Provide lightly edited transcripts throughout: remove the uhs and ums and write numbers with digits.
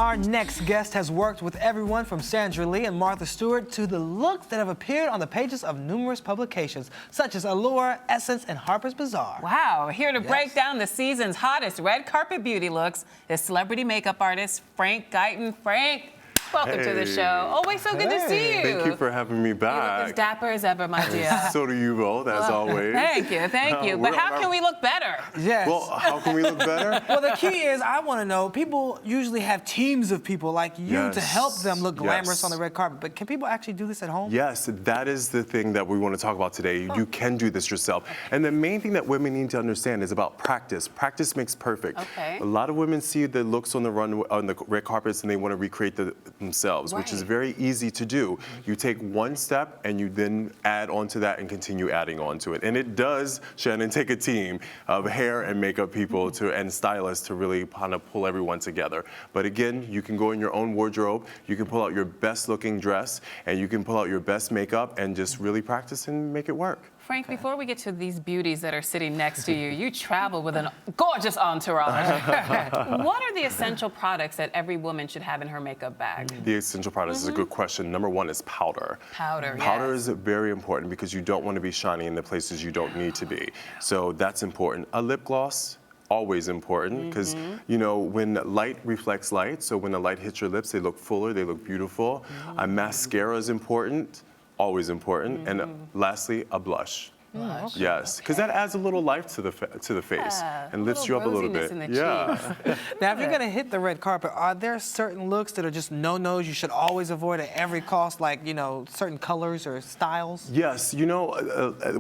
Our next guest has worked with everyone from Sandra Lee and Martha Stewart to the looks that have appeared on the pages of numerous publications, such as Allure, Essence, and Harper's Bazaar. Wow, here to break down the season's hottest red carpet beauty looks is celebrity makeup artist Frank Guyton. Frank, welcome to the show. Always so good to see you. Thank you for having me back. You look as dapper as ever, my dear. So do you both, as always. Thank you, thank you. But how can we look better? Yes. Well, how can we look better? Well, the key is, I want to know, people usually have teams of people like you to help them look glamorous on the red carpet, but can people actually do this at home? Yes, that is the thing that we want to talk about today. You can do this yourself. And the main thing that women need to understand is about practice. Practice makes perfect. Okay. A lot of women see the looks on the red carpets and they want to recreate themselves, which is very easy to do. You take one step and you then add onto that and continue adding onto it. And it does, Shannon, take a team of hair and makeup people and stylists to really kind of pull everyone together. But again, you can go in your own wardrobe, you can pull out your best looking dress, and you can pull out your best makeup and just really practice and make it work. Frank, before we get to these beauties that are sitting next to you, you travel with a gorgeous entourage. What are the essential products that every woman should have in her makeup bag? The essential products is a good question. Number one is powder. Powder, Powder is very important because you don't want to be shiny in the places you don't need to be. So that's important. A lip gloss, always important, because you know, when light reflects light, so when the light hits your lips, they look fuller, they look beautiful. A mascara is important, always important. And lastly, a blush. Yes, because that adds a little life to the face and lifts you up a little bit. Now, if you're going to hit the red carpet, are there certain looks that are just no-nos you should always avoid at every cost, like, you know, certain colors or styles? Yes, you know,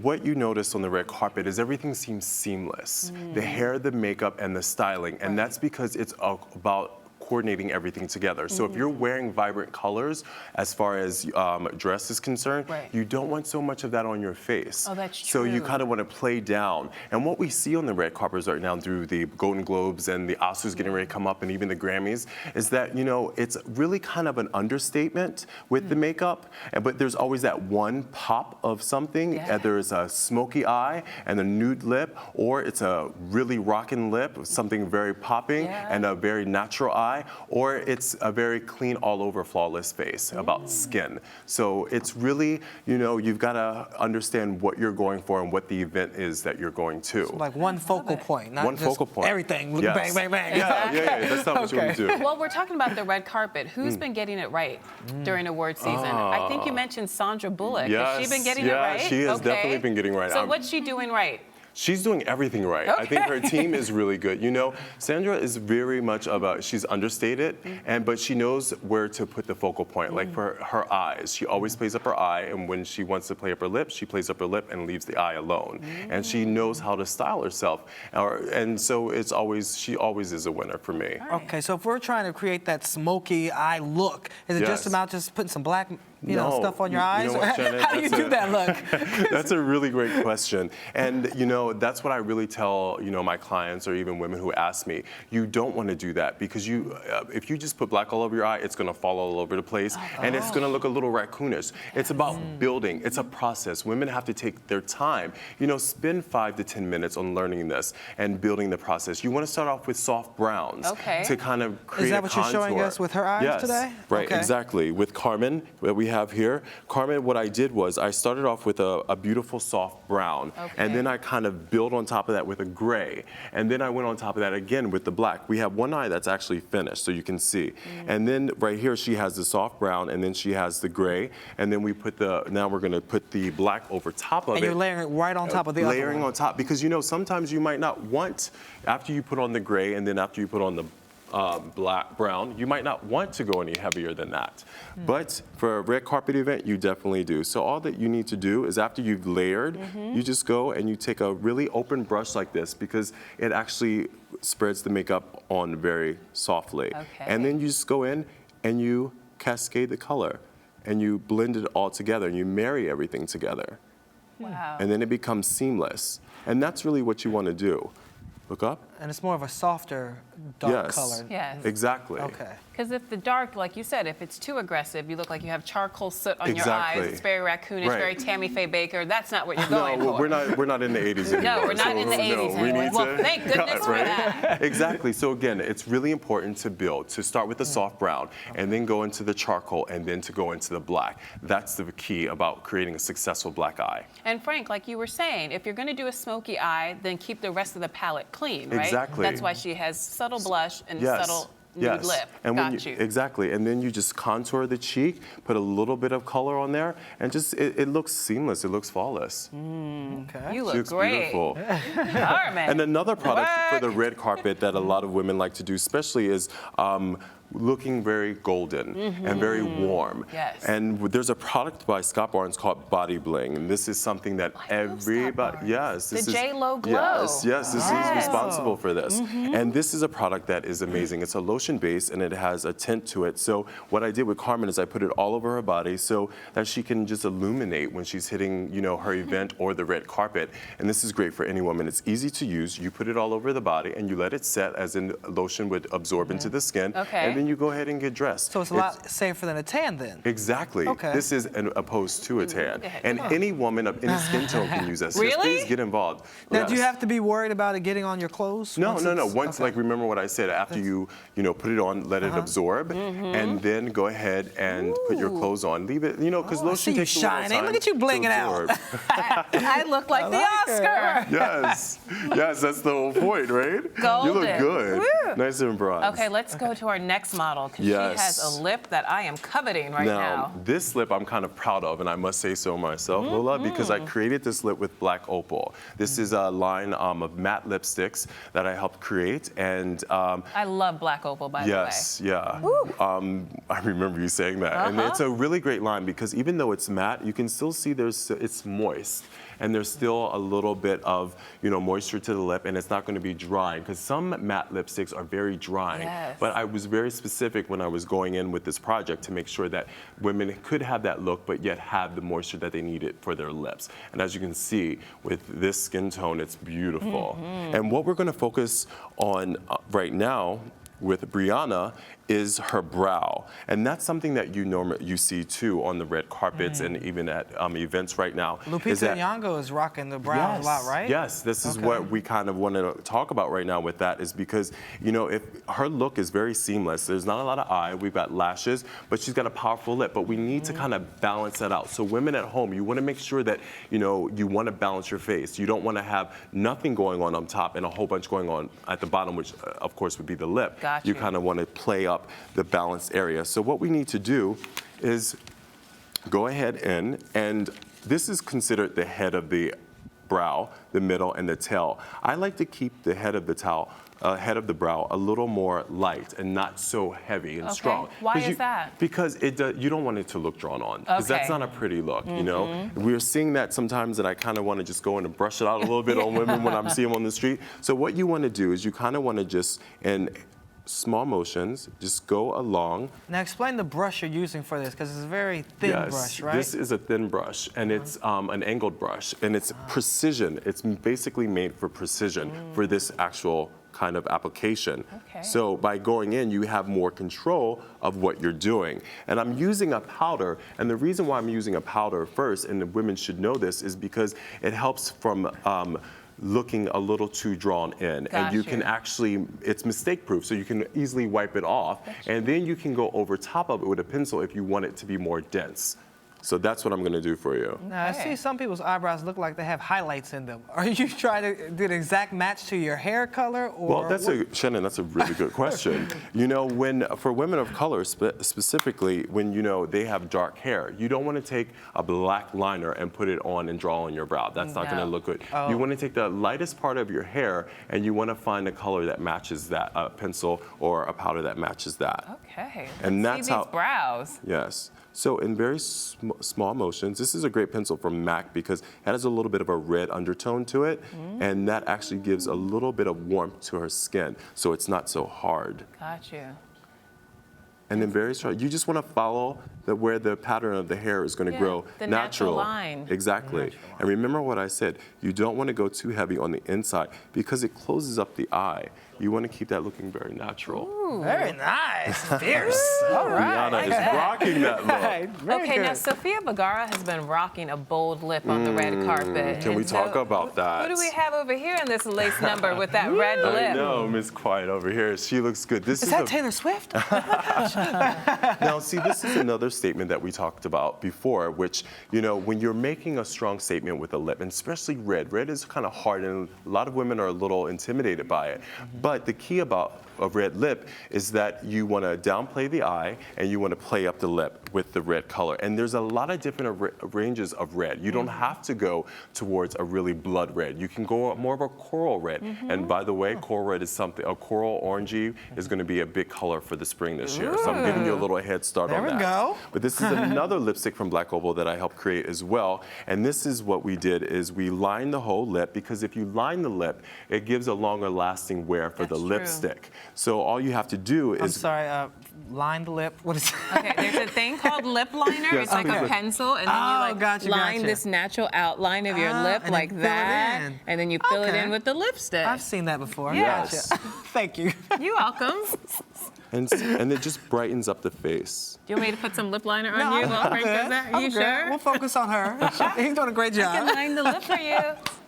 what you notice on the red carpet is everything seems seamless. The hair, the makeup, and the styling, and that's because it's about coordinating everything together. So if you're wearing vibrant colors, as far as dress is concerned, you don't want so much of that on your face. Oh, that's true. So you kind of want to play down. And what we see on the red carpets right now through the Golden Globes and the Oscars getting ready to come up and even the Grammys is that, you know, it's really kind of an understatement with the makeup, but there's always that one pop of something. There's a smoky eye and a nude lip, or it's a really rockin' lip, something very popping and a very natural eye, or it's a very clean, all over, flawless face about skin. So it's really, you know, you've got to understand what you're going for and what the event is that you're going to. So like one focal point, not one just focal point. Everything, bang, bang, bang. Yeah, that's not what you want to do. Well, we're talking about the red carpet. Who's been getting it right during award season? I think you mentioned Sandra Bullock. Has she been getting it right? Yeah, she has definitely been getting right. So what's she doing right? She's doing everything right. I think her team is really good. You know, Sandra is very much she's understated, but she knows where to put the focal point. Like for her eyes, she always plays up her eye, and when she wants to play up her lip, she plays up her lip and leaves the eye alone. And she knows how to style herself. And so she always is a winner for me. Okay, so if we're trying to create that smoky eye look, is it just about just putting some black stuff on your eyes? You know what, Shannon, how do you do that look? That's a really great question. And, you know, that's what I really tell, you know, my clients or even women who ask me. You don't want to do that because if you just put black all over your eye, it's going to fall all over the place and it's going to look a little raccoonish. It's about building. It's a process. Women have to take their time. You know, spend 5 to 10 minutes on learning this and building the process. You want to start off with soft browns to kind of create a contour. Is that what you're showing us with her eyes today? Right, exactly. With Carmen, what we have here, Carmen, what I did was I started off with a beautiful soft brown, and then I kind of built on top of that with a gray, and then I went on top of that again with the black. We have one eye that's actually finished, so you can see. And then right here she has the soft brown, and then she has the gray, and then we put now we're going to put the black over top of it. And you're layering it right on top of the other one. Layering on top, because you know sometimes you might not want, after you put on the gray and then after you put on the brown, you might not want to go any heavier than that. But for a red carpet event, you definitely do. So all that you need to do is after you've layered, you just go and you take a really open brush like this because it actually spreads the makeup on very softly. And then you just go in and you cascade the color and you blend it all together and you marry everything together. Wow. And then it becomes seamless. And that's really what you want to do. Look up. And it's more of a softer, dark color. Yes. Exactly. Okay. Because if the dark, like you said, if it's too aggressive, you look like you have charcoal soot on your Exactly. eyes. It's very raccoonish, Right. very Tammy Faye Baker. That's not what you're No, going for. we're not in the 80s anymore. No, we're not in the 80s we anymore. need Well, to thank goodness cut, for right? that. Exactly. So again, it's really important to build, to start with the soft brown, and then go into the charcoal, and then to go into the black. That's the key about creating a successful black eye. And Frank, like you were saying, if you're going to do a smoky eye, then keep the rest of the palette clean, right? Exactly. That's why she has subtle blush and Yes. subtle nude Yes. lip. And when Got you. Exactly. And then you just contour the cheek, put a little bit of color on there, and just it looks seamless. It looks flawless. Okay. You She look looks beautiful. beautiful. Carmen. And another product for the Work. red carpet that a lot of women like to do, especially, is looking very golden and very warm. Yes. And there's a product by Scott Barnes called Body Bling, and this is something that love Scott everybody, Barnes. yes, The this is J.Lo glow. Yes, this is Yes. responsible for this. And this is a product that is amazing. It's a lotion base and it has a tint to it. So what I did with Carmen is I put it all over her body so that she can just illuminate when she's hitting, her event or the red carpet. And this is great for any woman. It's easy to use. You put it all over the body and you let it set, as in lotion would absorb into the skin. Okay. And then you go ahead and get dressed. So it's a lot safer than a tan then. Exactly. Okay. This is opposed to a tan. ahead. And any woman of any skin tone can use this. Just Really? please get involved. Now, do you Yes. have to be worried about it getting on your clothes? No. it's- Once, okay. like, remember what I said, after you put it on, let it absorb, and then go ahead and put your clothes on. Leave it, because I see lotion you takes a little shining. time Look at you to blinging out. absorb. I look like the like it. Oscar. Yes, that's the whole point, right? You Golden. look good. Woo. Nice and bronze. Okay, let's go to our next model because Yes. she has a lip that I am coveting right now. This lip I'm kind of proud of, and I must say so myself, Lola, because I created this lip with Black Opal. This is a line of matte lipsticks that I helped create, and I love Black Opal, by yes, yeah. I remember you saying that. And it's a really great line because even though it's matte, you can still see it's moist. And there's still a little bit of, moisture to the lip, and it's not going to be dry because some matte lipsticks are very drying. Yes. But I was very specific when I was going in with this project to make sure that women could have that look, but yet have the moisture that they needed for their lips. And as you can see, with this skin tone, it's beautiful. And what we're going to focus on right now with Brianna is her brow. And that's something that you see too on the red carpets and even at events right now. Lupita Nyong'o is rocking the brow a lot, right? Yes, this is what we kind of want to talk about right now with that, is because, if her look is very seamless, there's not a lot of eye, we've got lashes, but she's got a powerful lip, but we need to kind of balance that out. So women at home, you want to make sure that, you want to balance your face. You don't want to have nothing going on top and a whole bunch going on at the bottom, which of course would be the lip. Got You you. kind of want to play up the balanced area. So what we need to do is go ahead and this is considered the head of the brow, the middle, and the tail. I like to keep the head of the head of the brow a little more light and not so heavy and strong. Why is that? Because you don't want it to look drawn on. Because that's Okay. not a pretty look, We're seeing that sometimes, and I kind of want to just go in and brush it out a little bit on women when I'm seeing them on the street. So what you want to do is you kind of want to just, in small motions, just go along. Now explain the brush you're using for this, because it's a very thin brush, right? This is a thin brush, and it's an angled brush, and it's precision. It's basically made for precision for this actual kind of application. Okay. So by going in, you have more control of what you're doing. And I'm using a powder, and the reason why I'm using a powder first, and the women should know this, is because it helps from looking a little too drawn in. And you can actually, it's mistake proof, so you can easily wipe it off. And then you can go over top of it with a pencil if you want it to be more dense. So that's what I'm going to do for you. Now, I see some people's eyebrows look like they have highlights in them. Are you trying to do the exact match to your hair color? Or Well, Shannon, that's a really good question. For women of color specifically, when they have dark hair, you don't want to take a black liner and put it on and draw on your brow. That's not going to look good. You want to take the lightest part of your hair and you want to find a color that matches that, a pencil or a powder that matches that. Okay. And Let's that's see how. these brows. Yes. So in very small motions, this is a great pencil from MAC because it has a little bit of a red undertone to it, and that actually gives a little bit of warmth to her skin, so it's not so hard. Got you. and then very short. You just want to follow where the pattern of the hair is going to grow. The natural line. Exactly. And remember what I said. You don't want to go too heavy on the inside because it closes up the eye. You want to keep that looking very natural. Ooh. Very nice. Fierce. All right. Rihanna is rocking that look. Right. Very Okay, good. now Sofia Vergara has been rocking a bold lip on the red carpet. Can we And talk so, about that? Who do we have over here in this lace number with that red I lip? know, Miss Quiet over here. She looks good. This Is that Taylor Swift? Now, see, this is another statement that we talked about before, which, you know, when you're making a strong statement with a lip, and especially red is kind of hard, and a lot of women are a little intimidated by it. But the key about a red lip is that you want to downplay the eye and you want to play up the lip with the red color. And there's a lot of different ranges of red. You don't have to go towards a really blood red. You can go more of a coral red. And by the way, coral red is something, a coral orangey is going to be a big color for the spring this year. So I'm giving you a little head start on that. There we go. But this is another lipstick from Black Opal that I helped create as well. And this is what we did is we lined the whole lip, because if you line the lip, it gives a longer lasting wear for the That's true. lipstick. So all you have to do is I'm sorry, line the lip. What is Okay, there's a thing called lip liner. Yes, It's like okay. a pencil, and then Oh, you like gotcha, line gotcha. this natural outline of your lip and like then fill it that, in. and then you fill it Okay. in with the lipstick. I've seen that before. Yes. Gotcha. Thank you. You're welcome. and it just brightens up the face. Do you want me to put some lip liner on No, you I'm while Frank good. does that? I'm You good. sure? We'll focus on her. He's doing a great I can job. line the lip for you.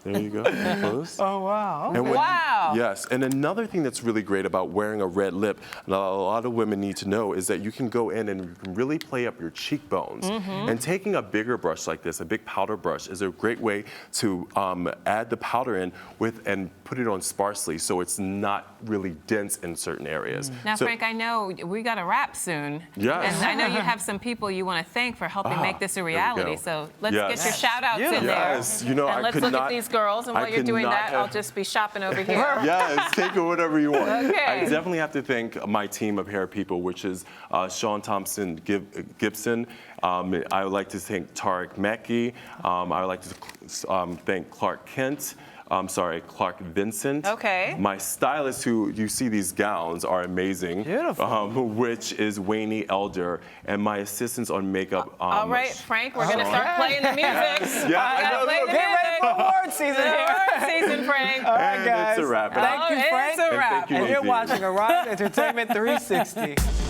There you go. Close. Oh, wow. And when- Wow. Yes, and another thing that's really great about wearing a red lip, and a lot of women need to know, is that you can go in and you can really play up your cheekbones. And taking a bigger brush like this, a big powder brush, is a great way to add the powder in and put it on sparsely, so it's not really dense in certain areas. Now, So- Frank, I know we got a wrap soon. Yes. And I know you have some people you want to thank for helping make this a there we reality. go. So let's Yes. get your shout outs in there. Yes, you know, And I let's could look not- at these girls, and I while you're could doing not that, I'll have- just be shopping over here. Yes, take it whatever you want. Okay. I definitely have to thank my team of hair people, which is Sean Thompson Gibson. I would like to thank Tarek Mekki. I would like to thank Clark Vincent. Okay. My stylist, who you see these gowns, are amazing. Beautiful. Which is Wayne Elder, and my assistants on makeup. All right, Frank, we're going to start playing the music. Yeah, I know. Play the Get ready for award season The here. award season, Frank. All right, And guys. it's a wrap. Thank you, Oh, Frank. it's a wrap. Thank you, And you're Nadine. watching Arise Entertainment 360.